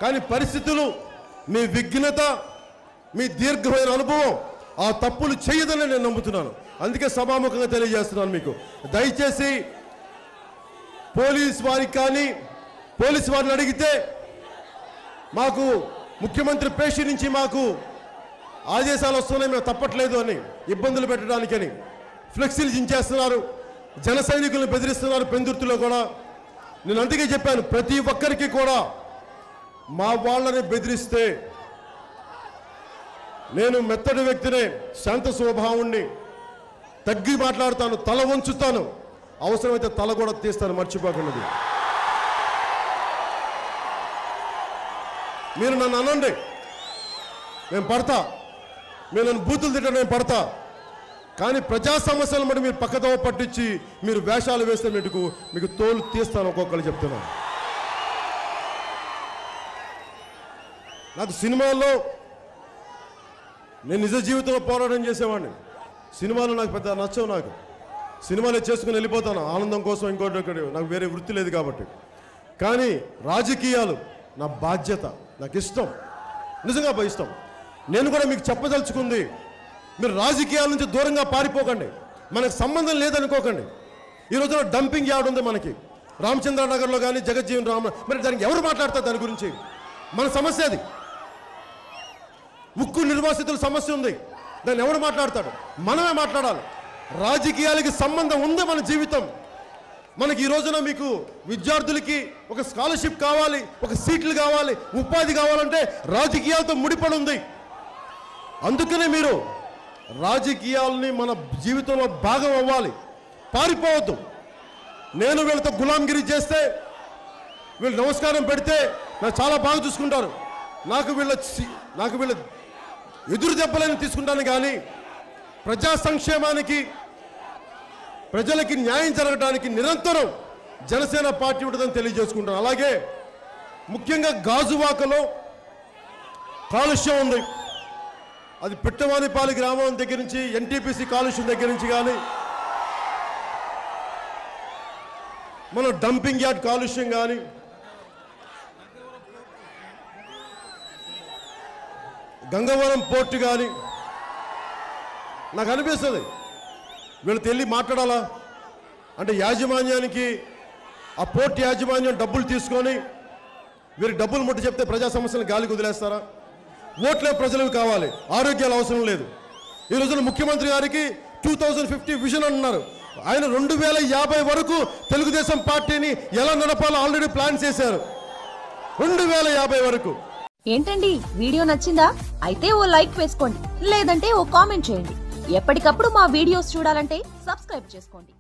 కానీ పరిస్థితులు, మీ విఘ్నత, మీ దీర్ఘమైన అనుభవం ఆ తప్పులు చేయదని నేను నమ్ముతున్నాను. అందుకే సభాముఖంగా తెలియజేస్తున్నాను మీకు, దయచేసి పోలీస్ వారికి కానీ పోలీస్ వారిని అడిగితే మాకు ముఖ్యమంత్రి పేషి నుంచి మాకు ఆదేశాలు వస్తున్నాయి, మేము తప్పట్లేదు అని, ఇబ్బందులు పెట్టడానికని ఫ్లెక్సీలు చించేస్తున్నారు, జన సైనికులను బెదిరిస్తున్నారు పెందుర్తిలో కూడా. నేను అందుకే చెప్పాను, ప్రతి ఒక్కరికి కూడా మా వాళ్ళని బెదిరిస్తే నేను మెత్తడి వ్యక్తినే, శాంత స్వభావుణ్ణి, తగ్గి మాట్లాడతాను, తల వంచుతాను, అవసరమైతే తల కూడా తీస్తాను, మర్చిపోకండి. మీరు నన్ను అనండి, నేను పడతా, మీరు నన్ను బూతులు తింటే నేను పడతా, కానీ ప్రజా సమస్యలు మరి మీరు పక్కదోవ పట్టించి మీరు వేషాలు వేస్తే మీకు తోలు తీస్తాను, ఒక్కొక్కరు చెప్తున్నాను. నాకు సినిమాల్లో నేను నిజ జీవితంలో పోరాటం చేసేవాడిని, సినిమాలు నాకు పెద్ద నచ్చవు, నాకు సినిమాలే చేసుకుని వెళ్ళిపోతాను ఆనందం కోసం, ఇంకోటి నాకు వేరే వృత్తి లేదు కాబట్టి. కానీ రాజకీయాలు నా బాధ్యత, నాకు ఇష్టం, నిజంగా ఇష్టం. నేను కూడా మీకు చెప్పదలుచుకుంది, మీరు రాజకీయాల నుంచి దూరంగా పారిపోకండి, మనకు సంబంధం లేదనుకోకండి. ఈ రోజున డంపింగ్ యార్డ్ ఉంది మనకి రామచంద్రనగర్లో కానీ జగజ్జీవన్ రామ్, మరి దానికి ఎవరు మాట్లాడతారు దాని గురించి? మన సమస్య అది. ఉక్కు నిర్వాసితుల సమస్య ఉంది, దాన్ని ఎవరు మాట్లాడతాడు? మనమే మాట్లాడాలి. రాజకీయాలకి సంబంధం ఉంది మన జీవితం. మనకి ఈ రోజున మీకు విద్యార్థులకి ఒక స్కాలర్షిప్ కావాలి, ఒక సీట్లు కావాలి, ఉపాధి కావాలంటే రాజకీయాలతో ముడిపడి ఉంది. అందుకనే మీరు రాజకీయాలని మన జీవితంలో భాగం అవ్వాలి, పారిపోవద్దు. నేను వీళ్ళతో గులాంగిరి చేస్తే, వీళ్ళు నమస్కారం పెడితే నాకు చాలా బాగా చూసుకుంటారు, నాకు వీళ్ళ ఎదురు దెబ్బలను తీసుకుంటాను. కానీ ప్రజా సంక్షేమానికి, ప్రజలకి న్యాయం జరగడానికి నిరంతరం జనసేన పార్టీ ఉంటుందని తెలియజేసుకుంటాను. అలాగే ముఖ్యంగా గాజువాకలో కాలుష్యం ఉంది, అది పిట్టవానిపాలి గ్రామం దగ్గర నుంచి ఎన్టీపీసీ కాలుష్యం దగ్గర నుంచి కానీ, మన డంపింగ్ యార్డ్ కాలుష్యం కానీ, గంగవరం పోర్టు కానీ, నాకు అనిపిస్తుంది వీళ్ళతో వెళ్ళి మాట్లాడాలా అంటే యాజమాన్యానికి, ఆ పోర్టు యాజమాన్యం డబ్బులు తీసుకొని వీరికి డబ్బులు ముట్టి చెప్తే ప్రజా సమస్యలను గాలికి వదిలేస్తారా? ఓట్లే ప్రజలకు కావాలి, ఆరోగ్యాలు అవసరం లేదు. ఈ రోజున ముఖ్యమంత్రి గారికి 2050 విజన్ అంటున్నారు. ఆయన 2050 వరకు తెలుగుదేశం పార్టీని ఎలా నడపాలో ఆల్రెడీ ప్లాన్ చేశారు, 2050 వరకు. ఏంటండి, వీడియో నచ్చిందా? అయితే ఓ లైక్ వేసుకోండి, లేదంటే ఓ కామెంట్ చేయండి. ఎప్పటికప్పుడు మా వీడియోస్ చూడాలంటే సబ్స్క్రైబ్ చేసుకోండి.